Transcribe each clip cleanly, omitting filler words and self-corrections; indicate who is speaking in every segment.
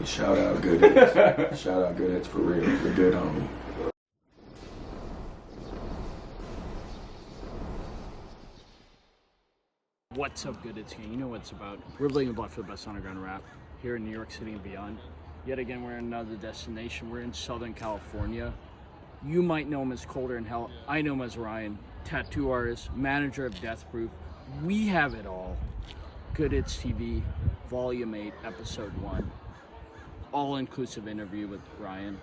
Speaker 1: Hey, shout out Goodhits. Shout out Goodhits for real. You're good, homie.
Speaker 2: What's up, Goodhits gang? You know what it's about. We're bleeding blood for the best underground rap here in New York City and beyond. Yet again, we're in another destination. We're in Southern California. You might know him as Colder in Hell. I know him as Ryan, tattoo artist, manager of Death Proof. We have it all. GoodhitsTV, Volume 8, Episode 1. All-inclusive interview with Ryan.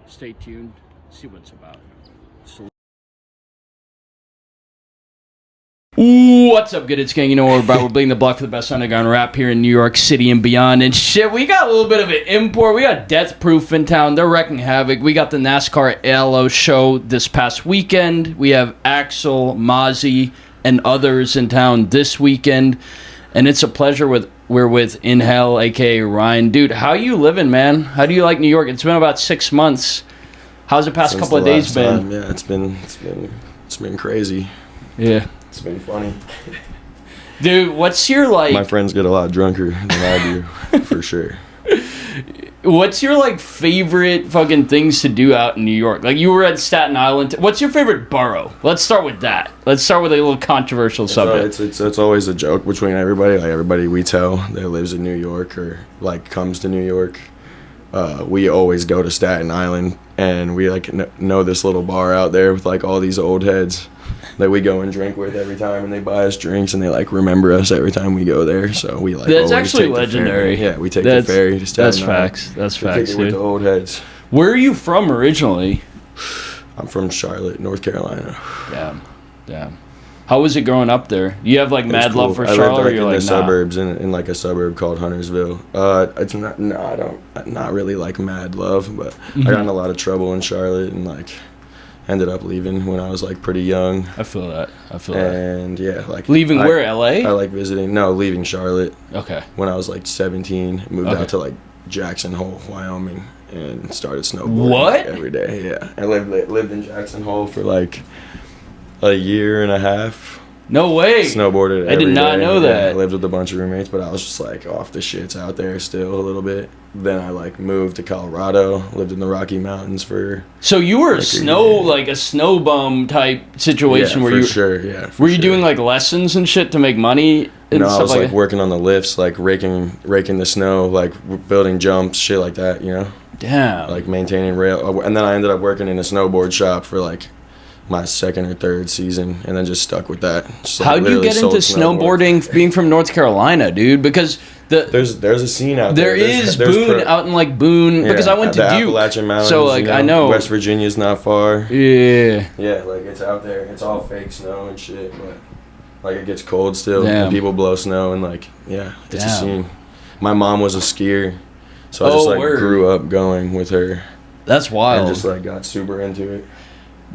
Speaker 2: Stay tuned. See what it's about. What's up, Goodhits gang? You know what we're about. We're bleeding the block for the best underground rap here in New York City and beyond. And shit, we got a little bit of an import. We got Death Proof in town. They're wrecking havoc. We got the NASCAR LO show this past weekend. We have Axel, Mozzie, and others in town this weekend. And it's a pleasure we're with INHELL, aka Ryan. Dude, how you living, man? How do you like New York? It's been about 6 months. How's the past couple of days been?
Speaker 1: Yeah, it's been crazy.
Speaker 2: Yeah.
Speaker 1: It's been funny.
Speaker 2: Dude, what's your
Speaker 1: My friends get a lot drunker than I do, for sure.
Speaker 2: What's your favorite fucking things to do out in New York? Like, you were at Staten Island. What's your favorite borough? Let's start with that. Let's start with a little controversial subject.
Speaker 1: It's always a joke between everybody. Like, everybody we tell that lives in New York or comes to New York, we always go to Staten Island, and we know this little bar out there with all these old heads that we go and drink with every time, and they buy us drinks, and they remember us every time we go there. So we
Speaker 2: that's actually legendary.
Speaker 1: Yeah, we take the ferry to Staten Island.
Speaker 2: That's facts, dude.
Speaker 1: With the old heads.
Speaker 2: Where are you from originally?
Speaker 1: I'm from Charlotte, North Carolina.
Speaker 2: Damn. How was it growing up there? You have mad love for Charlotte,
Speaker 1: I lived,
Speaker 2: or you're
Speaker 1: in the
Speaker 2: nah?
Speaker 1: suburbs, in a suburb called Huntersville. It's not. No, I don't. Not really mad love, but I got in a lot of trouble in Charlotte, and ended up leaving when I was pretty young.
Speaker 2: I feel that.
Speaker 1: And yeah,
Speaker 2: leaving where? LA?
Speaker 1: I leaving. No, leaving Charlotte.
Speaker 2: Okay.
Speaker 1: When I was 17, moved out to Jackson Hole, Wyoming, and started snowboarding.
Speaker 2: What?
Speaker 1: Every day. Yeah, I lived in Jackson Hole for a year and a half.
Speaker 2: No way.
Speaker 1: Snowboarded every day.
Speaker 2: I did not know that.
Speaker 1: I lived with a bunch of roommates, but I was just off the shits out there still a little bit. Then I moved to Colorado, lived in the Rocky Mountains for.
Speaker 2: So you were a snow bum type situation where you
Speaker 1: sure, yeah.
Speaker 2: Were you doing lessons and shit to make money? And
Speaker 1: no,
Speaker 2: stuff
Speaker 1: I was working on the lifts, raking the snow, building jumps, shit like that, you know.
Speaker 2: Damn.
Speaker 1: Maintaining rail, and then I ended up working in a snowboard shop for my second or third season, and then just stuck with that.
Speaker 2: How'd you get into snowboarding being from North Carolina, dude? Because
Speaker 1: there's a scene out there.
Speaker 2: There is Boone out in Boone, because I went to
Speaker 1: the
Speaker 2: Duke.
Speaker 1: Appalachian Mountains,
Speaker 2: so I know
Speaker 1: West Virginia's not far.
Speaker 2: Yeah.
Speaker 1: Yeah, it's out there. It's all fake snow and shit, but it gets cold still.
Speaker 2: Damn.
Speaker 1: And people blow snow, and it's
Speaker 2: Damn.
Speaker 1: a scene. My mom was a skier, so I just grew up going with her.
Speaker 2: That's wild.
Speaker 1: And just got super into it.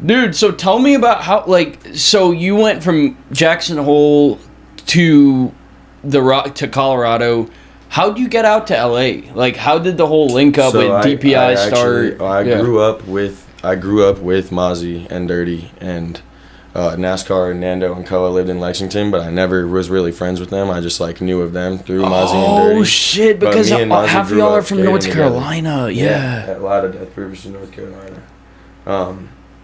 Speaker 2: Dude, so tell me about how, so you went from Jackson Hole to to Colorado. How'd you get out to LA? How did the whole link up with DPI start?
Speaker 1: I grew up with Mozzie and Dirty, and NASCAR and Nando and Koa lived in Lexington, but I never was really friends with them. I just knew of them through Mozzie and Dirty.
Speaker 2: Oh shit, because half of y'all are from North Carolina. Yeah.
Speaker 1: A lot of Death Proofers in North Carolina.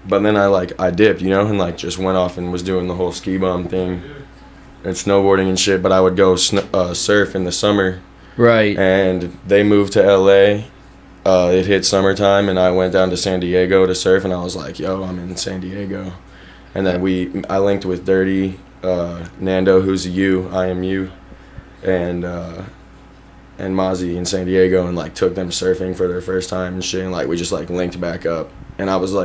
Speaker 1: But then I dipped, and just went off and was doing the whole ski bum thing and snowboarding and shit. But I would go surf in the summer.
Speaker 2: Right.
Speaker 1: And they moved to LA. It hit summertime, and I went down to San Diego to surf, and I was like, yo, I'm in San Diego. And then I linked with Dirty, Nando, who's I am you, and Mozzie in San Diego, and took them surfing for their first time and shit, and we just linked back up. And I was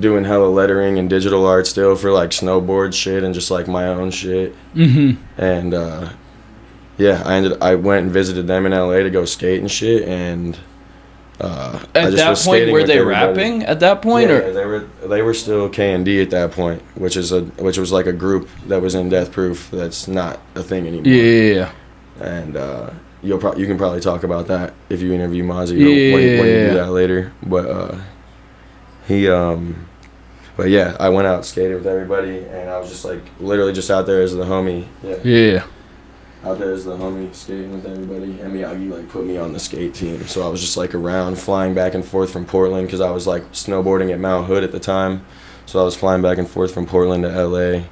Speaker 1: doing hella lettering and digital art still for snowboard shit and just my own shit. And I went and visited them in LA to go skate and shit, and
Speaker 2: at that point were they rapping at that point?
Speaker 1: Yeah, they were still K&D at that point, which was a group that was in Death Proof that's not a thing anymore.
Speaker 2: Yeah.
Speaker 1: And you can probably talk about that if you interview Mozzie when you do that later, but but yeah, I went out, skated with everybody, and I was just literally just out there as the homie.
Speaker 2: Yeah.
Speaker 1: out there as the homie skating with everybody, and Miyagi like put me on the skate team. So I was just like around, flying back and forth from Portland because I was like snowboarding at Mount Hood at the time. So I was flying back and forth from Portland to LA.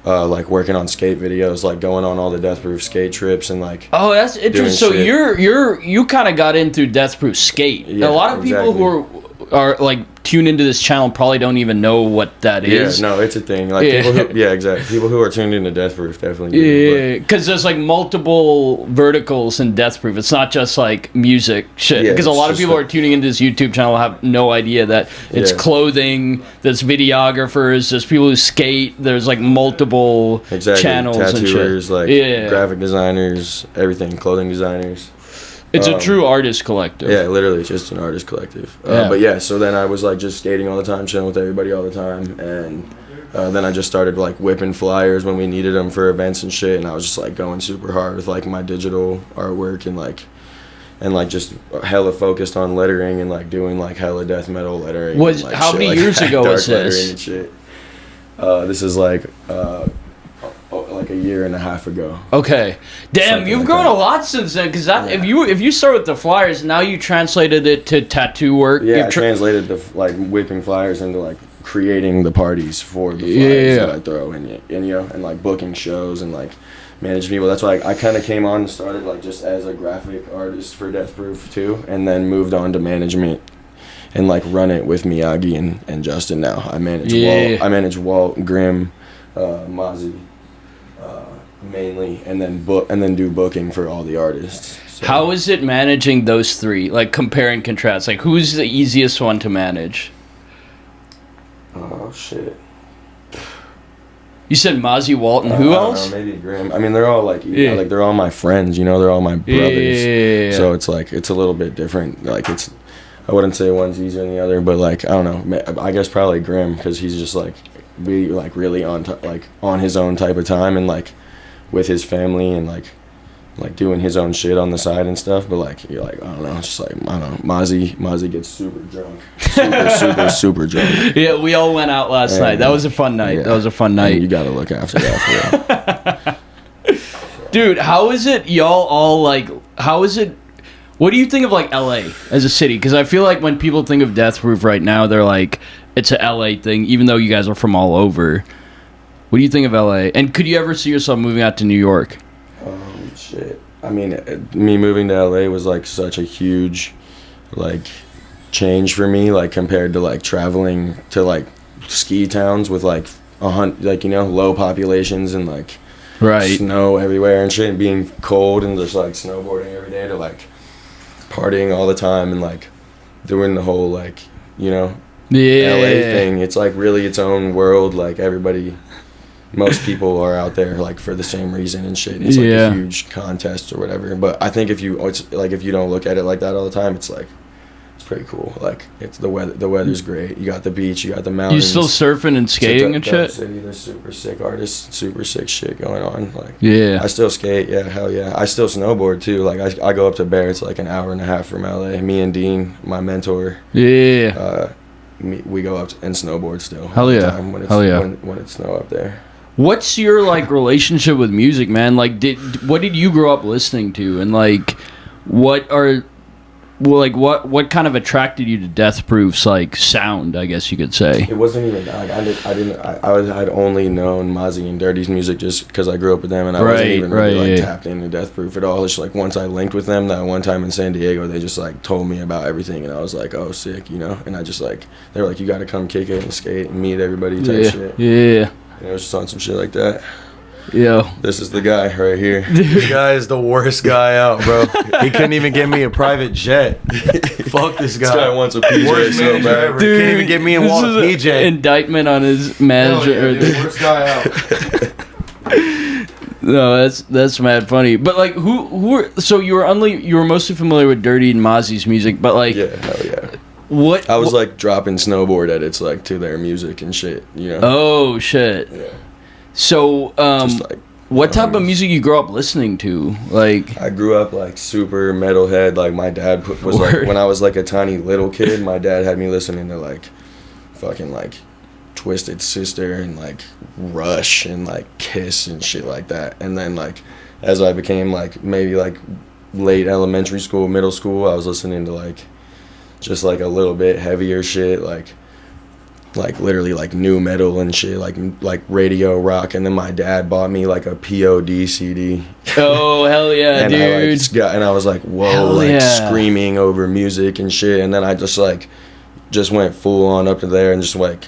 Speaker 1: Like working on skate videos, like going on all the Death Proof skate trips and like.
Speaker 2: Oh, that's interesting. So you kind of got into Death Proof skate. Yeah, a lot of people who are like tuned into this channel probably don't even know what that is.
Speaker 1: Yeah, no, it's a thing. Like people who, exactly. People who are tuned into Death Proof definitely.
Speaker 2: Yeah, because there's like multiple verticals in Death Proof. It's not just like music shit. Because a lot of people are tuning into this YouTube channel have no idea that it's clothing. There's videographers. There's people who skate. There's like multiple channels
Speaker 1: Tattooers,
Speaker 2: and shit.
Speaker 1: Like graphic designers, everything, clothing designers.
Speaker 2: It's a true artist collective.
Speaker 1: Yeah, literally, just an artist collective. But yeah, so then I was like just skating all the time, chilling with everybody all the time, and then I just started like whipping flyers when we needed them for events and shit, and I was just like going super hard with like my digital artwork and like just hella focused on lettering and like doing like hella death metal lettering.
Speaker 2: Was
Speaker 1: and, like,
Speaker 2: how many years ago was this?
Speaker 1: And shit. This is like a year and a half ago.
Speaker 2: Okay, damn, something you've grown a lot since then. Because if you start with the flyers, now you translated it to tattoo work.
Speaker 1: Yeah, I translated the like whipping flyers into like creating the parties for the flyers that I throw and like booking shows and like managing people. That's why I kind of came on and started like just as a graphic artist for Death Proof too, and then moved on to management and like run it with Miyagi and Justin. Now I manage Walt, Grim, Mozzie. Mainly, and then do booking for all the artists. So.
Speaker 2: How is it managing those three? Like compare and contrast. Like who's the easiest one to manage?
Speaker 1: Oh shit!
Speaker 2: You said Mozzie, Walt, and who else?
Speaker 1: Maybe Grim. I mean, they're all like like they're all my friends. You know, they're all my brothers. Yeah. So it's like it's a little bit different. Like it's, I wouldn't say one's easier than the other, but like I don't know. I guess probably Grim because he's just like really on his own type of time and like. With his family and like doing his own shit on the side and stuff, but like you're like I don't know, it's just like I don't know. Mozzie gets super drunk, super drunk. Yeah,
Speaker 2: we all went out last night. That was a fun night. That was a fun night.
Speaker 1: And you gotta look after that.
Speaker 2: Dude, how is it? Y'all all like? How is it? What do you think of like LA as a city? Because I feel like when people think of Death Proof right now, they're like it's a LA thing, even though you guys are from all over. What do you think of LA? And could you ever see yourself moving out to New York?
Speaker 1: Shit. I mean, me moving to LA was like such a huge, like, change for me. Like compared to like traveling to like ski towns with like low populations and like snow everywhere and shit, and being cold and just like snowboarding every day to like partying all the time and like doing the whole like LA thing. It's like really its own world. Like most people are out there like for the same reason and shit. It's like a huge contest or whatever. But I think if you don't look at it like that all the time, it's like it's pretty cool. Like it's the weather's great. You got the beach, you got the mountains.
Speaker 2: You still surfing and skating and shit?
Speaker 1: City, there's super sick artists, super sick shit going on. Like
Speaker 2: I
Speaker 1: still skate. Yeah, hell yeah. I still snowboard too. Like I go up to Bear. It's like an hour and a half from LA. Me and Dean, my mentor.
Speaker 2: Yeah.
Speaker 1: We go up and snowboard still.
Speaker 2: Hell yeah.
Speaker 1: When it's snow up there.
Speaker 2: What's your like relationship with music, man? Like, what did you grow up listening to, and like, what kind of attracted you to Death Proof's like sound? I guess you could say.
Speaker 1: It wasn't even. I'd only known Mozzie and Dirty's music just because I grew up with them, and I wasn't even really tapped into Death Proof at all. It's like once I linked with them that one time in San Diego, they just like told me about everything, and I was like, oh, sick, And I just like they were like, you got to come kick it and skate and meet everybody type shit.
Speaker 2: Yeah.
Speaker 1: And it was just on some shit like that.
Speaker 2: Yo.
Speaker 1: This is the guy right here.
Speaker 3: This guy is the worst guy out, bro. He couldn't even give me a private jet. Fuck this guy.
Speaker 1: This guy wants a PJ
Speaker 3: worst
Speaker 1: so bad.
Speaker 3: Ever. Dude, can't even get me and Walt a PJ.
Speaker 2: Indictment on his manager.
Speaker 3: Yeah, worst guy out.
Speaker 2: No, that's mad funny. But like, who were? So you were mostly familiar with Dirty and Mozzie's music, but like,
Speaker 1: yeah, hell yeah.
Speaker 2: What
Speaker 1: I was like dropping snowboard edits like to their music and shit,
Speaker 2: Oh shit.
Speaker 1: Yeah.
Speaker 2: So,
Speaker 1: just like,
Speaker 2: what type of music you grew up listening to? Like,
Speaker 1: I grew up like super metalhead. Like my dad was like when I was like a tiny little kid, my dad had me listening to like fucking like Twisted Sister and like Rush and like Kiss and shit like that. And then like as I became like maybe like late elementary school, middle school, I was listening to like just like a little bit heavier shit, like literally like new metal and shit, like radio rock. And then my dad bought me like a POD CD.
Speaker 2: Oh hell yeah,
Speaker 1: and
Speaker 2: dude!
Speaker 1: I was like, whoa,
Speaker 2: Hell
Speaker 1: like
Speaker 2: yeah.
Speaker 1: screaming over music and shit. And then I just went full on up to there and just like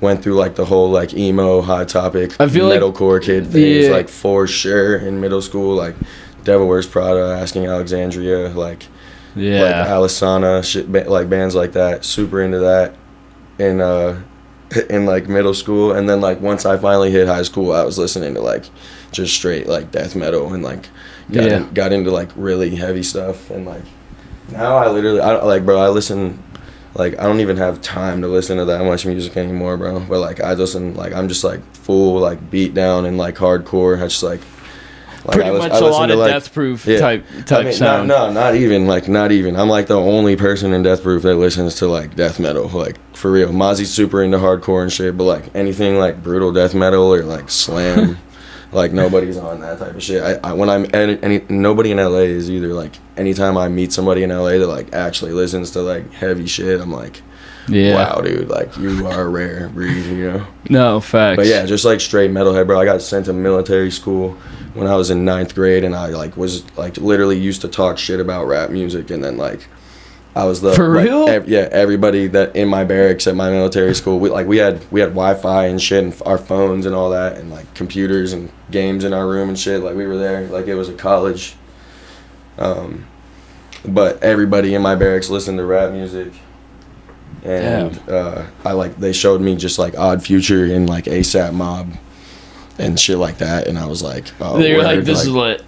Speaker 1: went through like the whole like emo, Hot Topic,
Speaker 2: I feel like-
Speaker 1: metalcore kid things,
Speaker 2: Yeah.
Speaker 1: like for sure in middle school, like Devil Wears Prada, Asking Alexandria, like Alisana, shit, like bands like that. Super into that in like middle school. And then like once I finally hit high school, I was listening to like just straight like death metal and like got into like really heavy stuff. And like now I listen, like I don't even have time to listen to that much music anymore, bro. But like I listen, like I'm just like full like beat down and like hardcore. I just like
Speaker 2: Pretty much a lot of Death Proof type sound.
Speaker 1: Not even. I'm like the only person in Death Proof that listens to like death metal, like for real. Mozzie's super into hardcore and shit, but like anything like brutal death metal or like slam, like nobody's on that type of shit. Nobody in LA is either. Like anytime I meet somebody in LA that like actually listens to like heavy shit, I'm like, wow, dude, like you are a rare breed, you know?
Speaker 2: No, facts.
Speaker 1: But yeah, just like straight metalhead, bro. I got sent to military school when I was in 9th grade, and I like was like literally used to talk shit about rap music, and then like I was the
Speaker 2: For
Speaker 1: like,
Speaker 2: real?
Speaker 1: Everybody that in my barracks at my military school, we had Wi-Fi and shit, and our phones and all that, and like computers and games in our room and shit. Like we were there, like it was a college. But everybody in my barracks listened to rap music. And they showed me just like Odd Future and like ASAP Mob and shit like that, and I was like, oh,
Speaker 2: they were like, this is lit.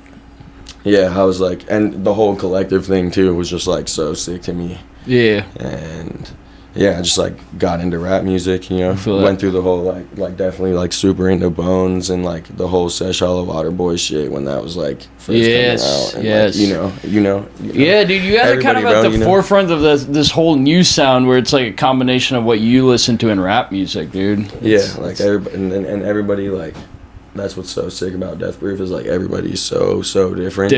Speaker 1: Yeah, I was like, and the whole collective thing too was just like so sick to me.
Speaker 2: Yeah.
Speaker 1: And yeah, I just like got into rap music, you know.
Speaker 2: Feel
Speaker 1: Went through the whole like definitely like super into Bones and like the whole Sesh Hollow Waterboy shit when that was like first coming out. And,
Speaker 2: yes.
Speaker 1: Like, you know.
Speaker 2: Yeah, dude, you guys are kind of at the forefront of this whole new sound where it's like a combination of what you listen to in rap music, dude.
Speaker 1: Like everybody, and everybody like. That's what's so sick about Death Proof is like everybody's so different.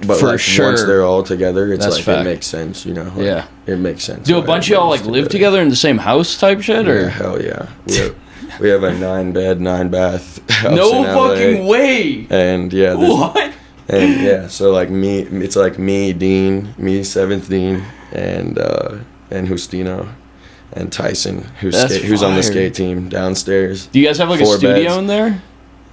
Speaker 1: But
Speaker 2: for
Speaker 1: like,
Speaker 2: sure.
Speaker 1: Once they're all together, it's
Speaker 2: That's
Speaker 1: like
Speaker 2: fact.
Speaker 1: it makes sense, you know. Like, it makes sense.
Speaker 2: Do a bunch of y'all like live together in the same house type shit, or?
Speaker 1: Yeah, hell yeah. We have a 9-bed, 9-bath house
Speaker 2: No
Speaker 1: in LA.
Speaker 2: fucking way.
Speaker 1: And yeah,
Speaker 2: what?
Speaker 1: And yeah, so like it's like me, Dean, me, 7th Dean, and Justino. And Tyson, who's on the skate team downstairs.
Speaker 2: Do you guys have like a studio in there?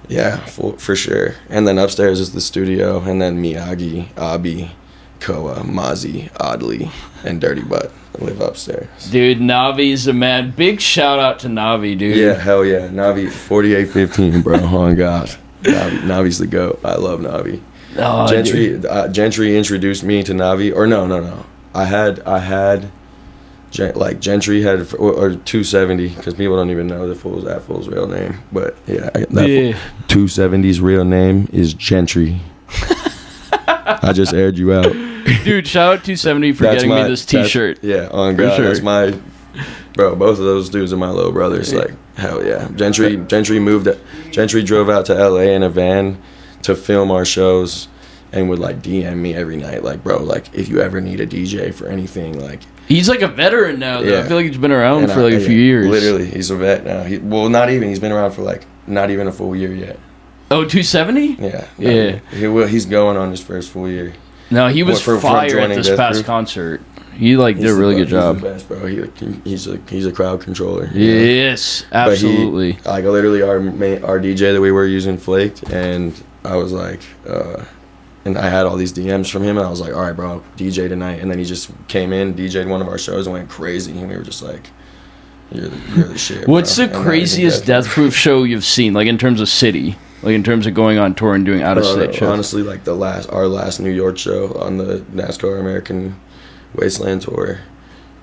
Speaker 1: Yeah, for sure. And then upstairs is the studio, and then Miyagi, Abi, Koa, Mozzie, Oddly, and Dirty Butt live upstairs.
Speaker 2: Dude, Navi's a man. Big shout out to Navi, dude.
Speaker 1: Yeah, hell yeah. Navi, 4815, bro. Oh, God. Navi's the GOAT. I love Navi.
Speaker 2: Oh,
Speaker 1: Gentry introduced me to Navi. Or no. I had... Gentry had or 270 because people don't even know that fool's real name, but yeah, 270's real name is Gentry. I just aired you out,
Speaker 2: dude. Shout out 270 for getting me this T-shirt.
Speaker 1: Yeah, on God, sure. That's my bro. Both of those dudes are my little brothers. Like hell yeah, Gentry drove out to LA in a van to film our shows and would like DM me every night, like bro, like if you ever need a DJ for anything, like.
Speaker 2: He's like a veteran now, though.
Speaker 1: Yeah.
Speaker 2: I feel like he's been around for like a few years.
Speaker 1: Literally, he's a vet now. Not even. He's been around for like not even a full year yet.
Speaker 2: Oh, 270?
Speaker 1: Yeah.
Speaker 2: Yeah.
Speaker 1: He's going on his first full year.
Speaker 2: No, he was fire at this past concert. He did a really good job.
Speaker 1: He's the best, bro. He's a crowd controller.
Speaker 2: Yes, absolutely.
Speaker 1: Like literally, our DJ that we were using flaked, and I was like. And I had all these DMs from him, and I was like, all right, bro, DJ tonight. And then he just came in, DJ'd one of our shows, and went crazy. And we were just like, you're the shit,
Speaker 2: What's
Speaker 1: bro.
Speaker 2: the craziest Death Proof show you've seen, like in terms of city? Like in terms of going on tour and doing out-of-state shows?
Speaker 1: Honestly, like our last New York show on the NASCAR American Wasteland Tour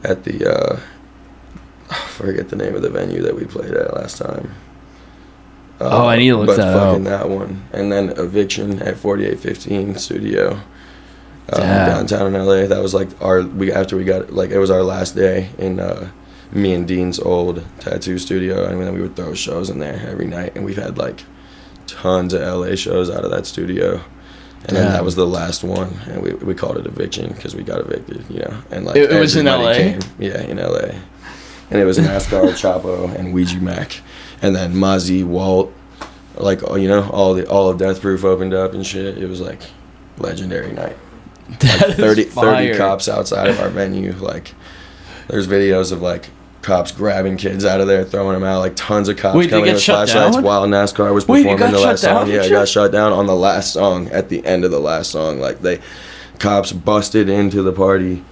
Speaker 1: at the, I forget the name of the venue that we played at last time.
Speaker 2: I need to look that up.
Speaker 1: That one, and then Eviction at 4815 Studio downtown in LA. That was like it was our last day in me and Dean's old tattoo studio, and then we would throw shows in there every night, and we've had like tons of LA shows out of that studio. And then that was the last one, and we called it eviction because we got evicted, you know. And like
Speaker 2: it was in LA.
Speaker 1: Yeah, in LA, and it was NASCAR, Chapo, and Ouija Mac, and then Mozzie, Walt, like you know, all of Death Proof opened up and shit. It was like legendary night. Like 30 cops outside of our venue. Like there's videos of like cops grabbing kids out of there, throwing them out, like tons of cops coming in with flashlights while NASCAR was performing the last song. Yeah, it got shut down on the last song, at the end of the last song. Like cops busted into the party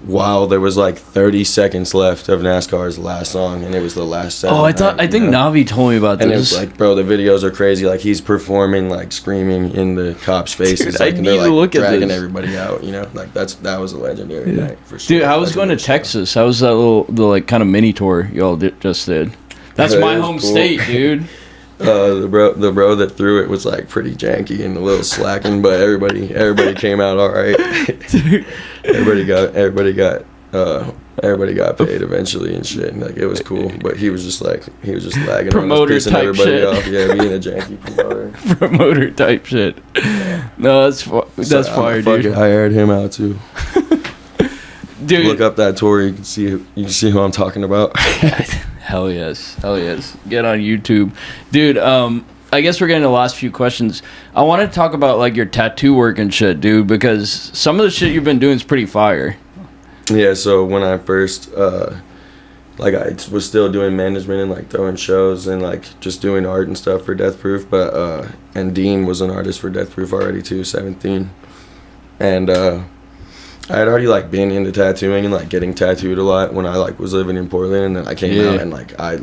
Speaker 1: while there was like 30 seconds left of NASCAR's last song, and it was the last set.
Speaker 2: Oh, I think Navi told me about this.
Speaker 1: And it was like, bro, the videos are crazy. Like he's performing, like screaming in the cops' faces.
Speaker 2: Dude,
Speaker 1: like,
Speaker 2: I
Speaker 1: and they're
Speaker 2: need to
Speaker 1: like
Speaker 2: look at
Speaker 1: dragging
Speaker 2: this.
Speaker 1: everybody out. You know, like that was a legendary night for sure.
Speaker 2: Dude, I was going to Texas. How was that the like kind of mini tour y'all just did? That's my home state, dude.
Speaker 1: The bro that threw it was like pretty janky and a little slacking, but everybody came out all right. everybody got paid eventually and shit. And like it was cool, but he was just lagging
Speaker 2: Promoter
Speaker 1: on us, pissing
Speaker 2: type
Speaker 1: everybody
Speaker 2: shit.
Speaker 1: off. Yeah, being a janky promoter.
Speaker 2: Promoter type shit. No, that's fire, dude.
Speaker 1: I aired him out too.
Speaker 2: Dude,
Speaker 1: look up that tour. You can see who I'm talking about.
Speaker 2: Hell yes. Get on YouTube, dude. I guess we're getting to the last few questions. I want to talk about like your tattoo work and shit, dude, because some of the shit you've been doing is pretty fire.
Speaker 1: Yeah, so when I first, like I was still doing management and like throwing shows and like just doing art and stuff for Death Proof, but, and Dean was an artist for Death Proof already too, 17. And, I had already like been into tattooing and like getting tattooed a lot when I like was living in Portland, and then I came out and like I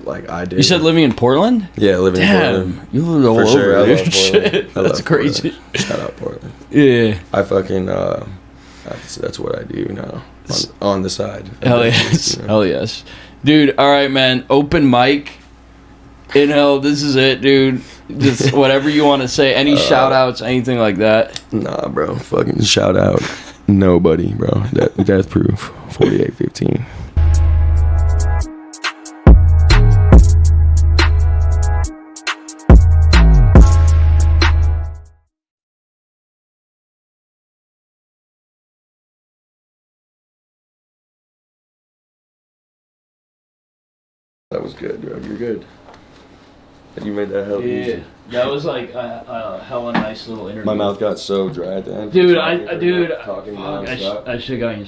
Speaker 1: did.
Speaker 2: You said living in Portland?
Speaker 1: Yeah, living in Portland.
Speaker 2: You lived all
Speaker 1: for
Speaker 2: over,
Speaker 1: sure.
Speaker 2: dude.
Speaker 1: I love
Speaker 2: Shit, that's crazy.
Speaker 1: Portland. Shout out Portland.
Speaker 2: Yeah.
Speaker 1: I fucking that's what I do now on the side.
Speaker 2: Hell yes. You know? Hell yes. Dude, all right, man. Open mic. INHELL, this is it, dude. Just whatever you want to say. Any shout outs, anything like that?
Speaker 1: Nah, bro. Fucking shout out. Nobody, bro. Death Proof. 4815. That was good, bro. You're good. You made that hell easy.
Speaker 2: That was like a hella nice little interview.
Speaker 1: My mouth got so dry at the end.
Speaker 2: Dude,
Speaker 1: talking
Speaker 2: I should have gotten you